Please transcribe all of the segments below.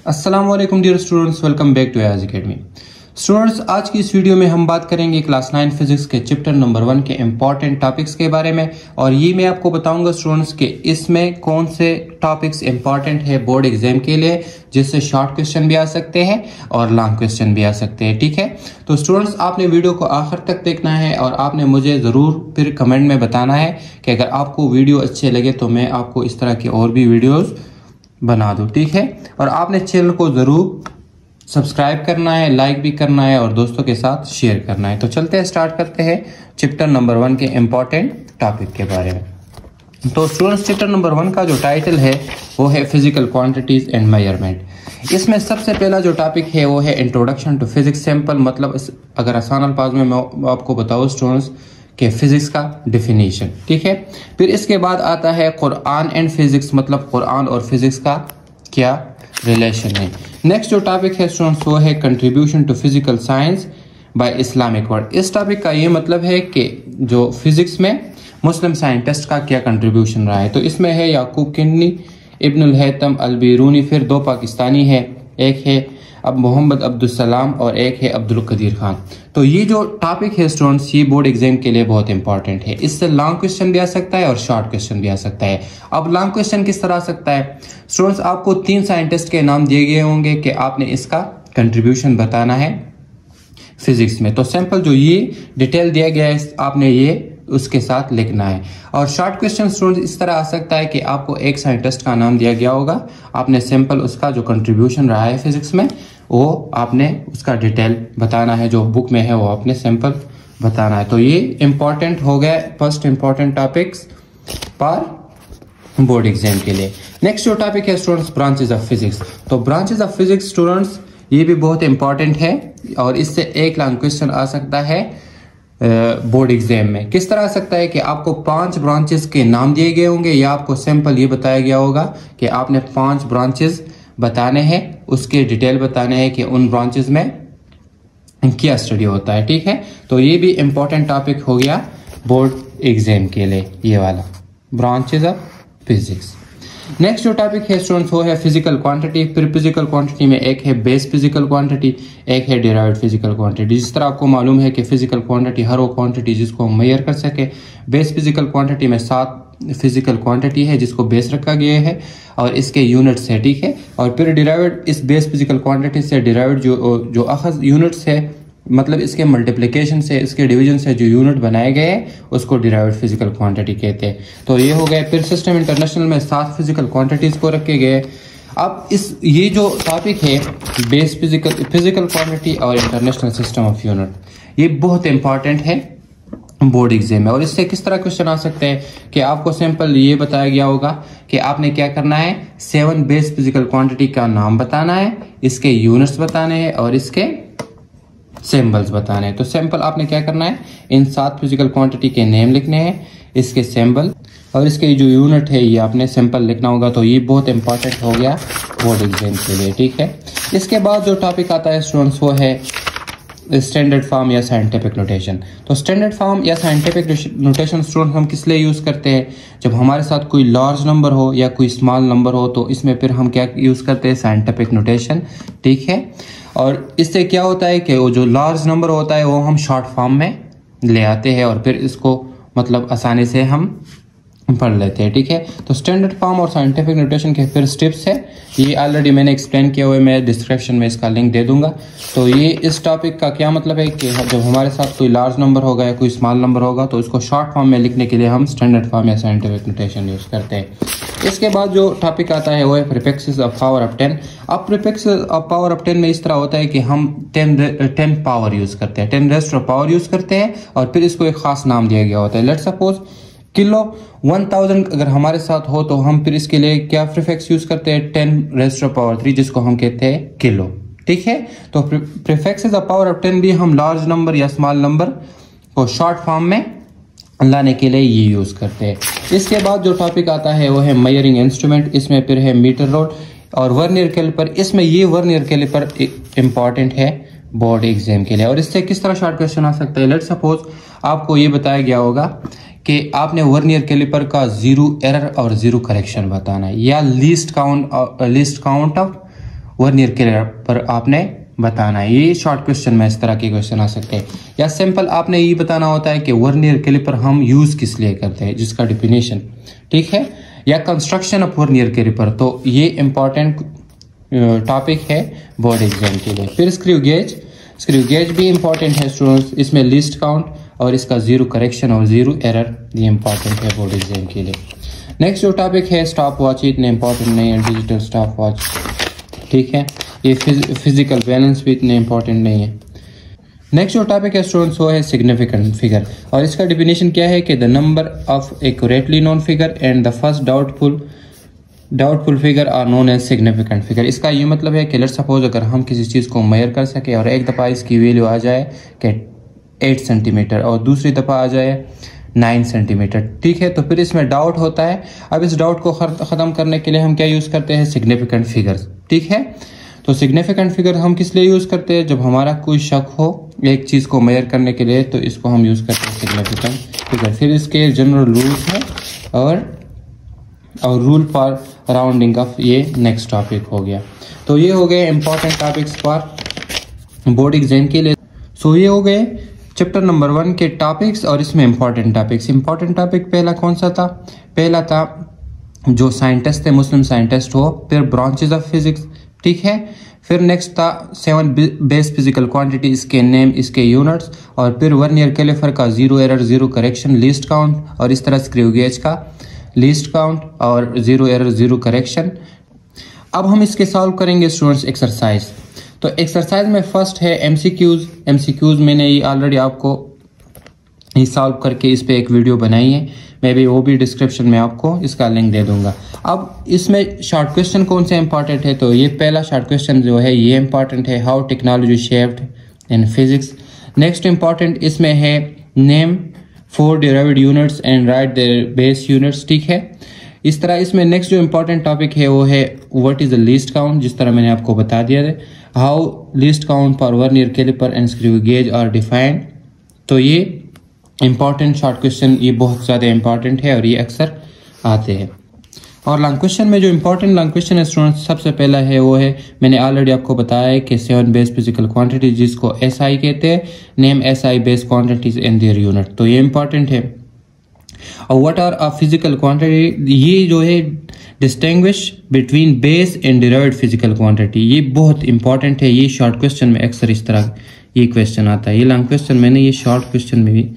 अस्सलाम वालेकुम dear students, welcome back to एआज एकेडमी। स्टूडेंट्स, आज की इस वीडियो में हम बात करेंगे क्लास 9 फिजिक्स के चैप्टर नंबर 1 के इंपॉर्टेंट टॉपिक्स के बारे में। और ये मैं आपको बताऊंगा स्टूडेंट्स कि इसमें कौन से टॉपिक्स इंपॉर्टेंट है बोर्ड एग्जाम के लिए, जिससे शॉर्ट क्वेश्चन भी आ सकते हैं और लॉन्ग क्वेश्चन भी आ सकते हैं। ठीक है, तो स्टूडेंट्स आपने वीडियो को आखिर तक देखना है और आपने मुझे जरूर फिर कमेंट में बताना है कि अगर आपको वीडियो अच्छे लगे तो मैं आपको इस तरह की और भी वीडियोज बना दूं। ठीक है, और आपने चैनल को जरूर सब्सक्राइब करना है, लाइक भी करना है और दोस्तों के साथ शेयर करना है। तो चलते हैं, स्टार्ट करते हैं चैप्टर नंबर 1 के इंपॉर्टेंट टॉपिक के बारे में। तो स्टूडेंट्स, चैप्टर नंबर 1 का जो टाइटल है वो है फिजिकल क्वांटिटीज एंड मेजरमेंट। इसमें सबसे पहला जो टॉपिक है वो है इंट्रोडक्शन टू फिजिक्स सिंपल, मतलब अगर आसान अल्फाज में मैं आपको बताऊं स्टूडेंट्स के फिजिक्स का डेफिनेशन। ठीक है, फिर इसके बाद आता है कुरान एंड फिजिक्स, मतलब कुरान और फिजिक्स का क्या रिलेशन है। नेक्स्ट जो टॉपिक है स्टूडेंट्स वो है contribution to physical science by Islamic world. इस टॉपिक का ये मतलब है कि जो फिजिक्स में मुस्लिम साइंटिस्ट का क्या कंट्रीब्यूशन रहा है। तो इसमें है याकूब किन्नी, इब्नुल हैतम अल बिरूनी, फिर 2 पाकिस्तानी है, एक है अब मोहम्मद अब्दुल सलाम और एक है अब्दुल कदीर खान। तो ये जो टॉपिक है स्टूडेंट्स ये बोर्ड एग्जाम के लिए बहुत इंपॉर्टेंट है। इससे लॉन्ग क्वेश्चन भी आ सकता है और शॉर्ट क्वेश्चन भी आ सकता है। अब लॉन्ग क्वेश्चन किस तरह आ सकता है स्टूडेंट्स, आपको 3 साइंटिस्ट के नाम दिए गए होंगे कि आपने इसका कंट्रीब्यूशन बताना है फिजिक्स में। तो सैंपल जो ये डिटेल दिया गया है आपने ये उसके साथ लिखना है। और शॉर्ट क्वेश्चन स्टूडेंट इस तरह आ सकता है कि आपको एक साइंटिस्ट का नाम दिया गया होगा, आपने सिंपल उसका जो कंट्रीब्यूशन रहा है फिजिक्स में वो आपने उसका डिटेल बताना है, जो बुक में है वो आपने सिंपल बताना है। तो ये इंपॉर्टेंट हो गया फर्स्ट इंपॉर्टेंट टॉपिक्स पर बोर्ड एग्जाम के लिए। नेक्स्ट जो टॉपिक है स्टूडेंट्स ब्रांचेस ऑफ फिजिक्स। तो ब्रांचेस ऑफ फिजिक्स स्टूडेंट्स ये भी बहुत इंपॉर्टेंट है और इससे एक लॉन्ग क्वेश्चन आ सकता है बोर्ड एग्जाम में। किस तरह आ सकता है कि आपको 5 ब्रांचेस के नाम दिए गए होंगे या आपको सिंपल ये बताया गया होगा कि आपने 5 ब्रांचेस बताने हैं, उसके डिटेल बताने हैं कि उन ब्रांचेस में क्या स्टडी होता है। ठीक है, तो ये भी इंपॉर्टेंट टॉपिक हो गया बोर्ड एग्जाम के लिए, ये वाला ब्रांचेस ऑफ फिजिक्स। नेक्स्ट जो टॉपिक है स्टूडेंट्स वो है फिजिकल क्वांटिटी। फिर फिजिकल क्वांटिटी में एक है बेस फिजिकल क्वांटिटी, एक है डिराइव्ड फिजिकल क्वांटिटी। जिस तरह आपको मालूम है कि फिजिकल क्वांटिटी हर वो क्वांटिटी जिसको हम मेजर कर सके। बेस फिजिकल क्वांटिटी में 7 फिजिकल क्वांटिटी है जिसको बेस रखा गया है और इसके यूनिट्स है। ठीक है, और फिर डिराइव्ड इस बेस फिजिकल क्वांटिटी से डिराइव्ड जो अखज यूनिट्स है, मतलब इसके मल्टीप्लिकेशन से इसके डिवीजन से जो यूनिट बनाए गए हैं उसको डिराइव्ड फिजिकल क्वांटिटी कहते हैं। तो ये हो गए। फिर सिस्टम इंटरनेशनल में 7 फिजिकल क्वांटिटीज को रखे गए। अब ये जो टॉपिक है बेस फिजिकल क्वांटिटी और इंटरनेशनल सिस्टम ऑफ यूनिट, ये बहुत इंपॉर्टेंट है बोर्ड एग्जाम में। और इससे किस तरह क्वेश्चन आ सकते हैं कि आपको सिंपल ये बताया गया होगा कि आपने क्या करना है, 7 बेस फिजिकल क्वांटिटी का नाम बताना है, इसके यूनिट्स बताने हैं और इसके सिंबल्स बताने हैं। तो सिंपल आपने क्या करना है, इन 7 फिजिकल क्वांटिटी के नेम लिखने हैं, इसके सिंबल और इसके जो यूनिट है ये आपने सिंपल लिखना होगा। तो ये बहुत इंपॉर्टेंट हो गया बोर्ड एग्जाम के लिए। ठीक है, इसके बाद जो टॉपिक आता है स्टूडेंट्स वो है स्टैंडर्ड फॉर्म या साइंटिफिक नोटेशन। तो स्टैंडर्ड फॉर्म या साइंटिफिक नोटेशन स्टूडेंट हम किस लिए यूज करते हैं, जब हमारे साथ कोई लार्ज नंबर हो या कोई स्मॉल नंबर हो तो इसमें फिर हम क्या यूज करते हैं, साइंटिफिक नोटेशन। ठीक है, और इससे क्या होता है कि वो जो लार्ज नंबर होता है वो हम शॉर्ट फॉर्म में ले आते हैं और फिर इसको मतलब आसानी से हम पढ़ लेते हैं। ठीक है, तो स्टैंडर्ड फॉर्म और साइंटिफिक नोटेशन के फिर स्टेप्स है, ये ऑलरेडी मैंने एक्सप्लेन किया हुआ है, मैं डिस्क्रिप्शन में इसका लिंक दे दूंगा। तो ये इस टॉपिक का क्या मतलब है कि जब हमारे साथ कोई लार्ज नंबर होगा या कोई स्मॉल नंबर होगा तो इसको शॉर्ट फॉर्म में लिखने के लिए हम स्टैंडर्ड फॉर्म या साइंटिफिक नोटेशन यूज करते हैं। इसके बाद जो टॉपिक आता है वो है प्रीफिक्सेस ऑफ पावर ऑफ 10। अब प्रीफिक्सेस ऑफ पावर ऑफ 10 में इस तरह होता है कि हम 10 पावर यूज करते हैं, 10 रेज़ टू पावर यूज करते हैं और फिर इसको एक खास नाम दिया गया होता है। लेट्स सपोज किलो 1000 अगर हमारे साथ हो तो हम फिर इसके लिए क्या प्रीफिक्स यूज करते हैं, 10 रेज़ टू पावर 3 जिसको हम कहते हैं किलो। ठीक है, तो प्रीफिक्सेस ऑफ पावर ऑफ 10 भी हम लार्ज नंबर या स्मॉल नंबर को शॉर्ट फॉर्म में लाने के लिए ये यूज करते हैं। इसके बाद जो टॉपिक आता है वो है मेजरिंग इंस्ट्रूमेंट। इसमें फिर है मीटर रोड और वर्नियर कैलिपर। इसमें ये वर्नियर कैलिपर इंपॉर्टेंट है बोर्ड एग्जाम के लिए। और इससे किस तरह शॉर्ट क्वेश्चन आ सकता है, लेट्स सपोज आपको ये बताया गया होगा कि आपने वर्नियर कैलिपर का 0 एरर और 0 करेक्शन बताना है या least count of vernier calliper पर आपने बताना है। ये शॉर्ट क्वेश्चन में इस तरह के क्वेश्चन आ सकते हैं। या सिंपल आपने ये बताना होता है कि वर्नियर कैलिपर हम यूज किस लिए करते हैं, जिसका डिफिनेशन, ठीक है। या कंस्ट्रक्शन ऑफ वर्नियर कैलिपर, तो ये इंपॉर्टेंट टॉपिक है बोर्ड एग्जाम के लिए। फिर स्क्रू गेज भी इंपॉर्टेंट है स्टूडेंट्स, इसमें लिस्ट काउंट और इसका जीरो करेक्शन और जीरो एरर, ये इंपॉर्टेंट है बोर्ड एग्जाम के लिए। नेक्स्ट जो टॉपिक है स्टॉप वॉच, इतने इंपॉर्टेंट नहीं है, डिजिटल स्टॉप वॉच, ठीक है। ये फिजिकल बैलेंस भी इतने इंपॉर्टेंट नहीं है। नेक्स्ट जो टॉपिक है स्टूडेंट्स वो है सिग्निफिकेंट फिगर, और इसका डिफिनेशन क्या है कि the number of accurately known figure and the first doubtful figure are known as significant figure. इसका ये मतलब है कि लेट्स सपोज अगर हम किसी चीज़ को मेजर कर सके और एक दफ़ा इसकी वैल्यू आ जाए कि 8 सेंटीमीटर और दूसरी दफ़ा आ जाए 9 सेंटीमीटर, ठीक है, तो फिर इसमें डाउट होता है। अब इस डाउट को ख़त्म करने के लिए हम क्या यूज़ करते हैं, सिग्निफिकेंट फिगर्स, ठीक है। तो सिग्निफिकेंट फिगर हम किस लिए यूज़ करते हैं, जब हमारा कोई शक हो एक चीज़ को मेजर करने के लिए, तो इसको हम यूज़ करते हैं सिग्निफिकेंट फिगर। फिर इसके जनरल रूल्स हैं और रूल फॉर राउंडिंग ऑफ, ये नेक्स्ट टॉपिक हो गया। तो ये हो गए important topics for board exam के लिए। सो ये हो गए चैप्टर नंबर 1 के टॉपिक्स और इसमें इंपॉर्टेंट टॉपिक्स। इंपॉर्टेंट टॉपिक पहला कौन सा था, पहला था जो साइंटिस्ट थे मुस्लिम साइंटिस्ट हो, फिर ब्रांचेज ऑफ फिजिक्स, ठीक है। फिर नेक्स्ट था 7 बेस फिजिकल क्वांटिटी, इसके नेम, इसके यूनिट्स, और फिर वर्नियर कैलिपर का zero error zero correction, list count, और इस तरह स्क्रू गेज का लिस्ट काउंट और जीरो एरर जीरो करेक्शन। अब हम इसके सॉल्व करेंगे स्टूडेंट्स एक्सरसाइज। तो एक्सरसाइज में फर्स्ट है एमसीक्यूज मैंने ये ऑलरेडी आपको ये सॉल्व करके इस पे एक वीडियो बनाई है, मैं भी वो भी डिस्क्रिप्शन में आपको इसका लिंक दे दूंगा। अब इसमें शॉर्ट क्वेश्चन कौन से इंपॉर्टेंट है, तो ये पहला शॉर्ट क्वेश्चन जो है ये इंपॉर्टेंट है, how technology shaped in physics. Next important इसमें है name 4 derived units and right there base units, ठीक है। इस तरह इसमें नेक्स्ट जो इंपॉर्टेंट टॉपिक है वो है what is the least count, जिस तरह मैंने आपको बता दिया है, how least count for vernier calliper and screw gauge are defined. तो ये इंपॉर्टेंट शॉर्ट क्वेश्चन, ये बहुत ज़्यादा इंपॉर्टेंट है और ये अक्सर आते हैं। और लॉन्ग क्वेश्चन में जो इंपॉर्टेंट लॉन्ग क्वेश्चन है स्टूडेंट्स, सबसे पहला है वो है, मैंने ऑलरेडी आपको बताया है कि 7 बेस फिजिकल क्वांटिटी जिसको SI कहते हैं, name SI base quantities in their unit, तो ये इंपॉर्टेंट है। और what are a physical quantity, ये जो है distinguish between base and derived physical quantity, ये बहुत इंपॉर्टेंट है। ये शॉर्ट क्वेश्चन में अक्सर इस तरह ये क्वेश्चन आता है। ये लॉन्ग क्वेश्चन मैंने ये शॉर्ट क्वेश्चन में भी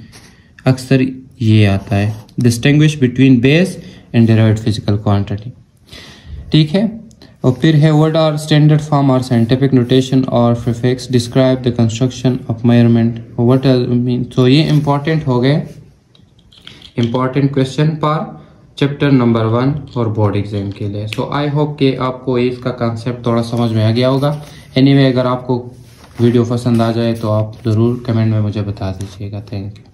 अक्सर ये आता है, distinguish between base and derived physical quantity, ठीक है। और फिर है व्हाट आर स्टैंडर्ड फॉर्म और साइंटिफिक नोटेशन और prefix describe the construction of measurement, what mean. तो ये इंपॉर्टेंट हो गए important question for chapter number 1 और बोर्ड एग्जाम के लिए। सो आई होप कि आपको इसका कंसेप्ट थोड़ा समझ में आ गया होगा। एनीवे अगर आपको वीडियो पसंद आ जाए तो आप ज़रूर कमेंट में मुझे बता दीजिएगा। Thank you.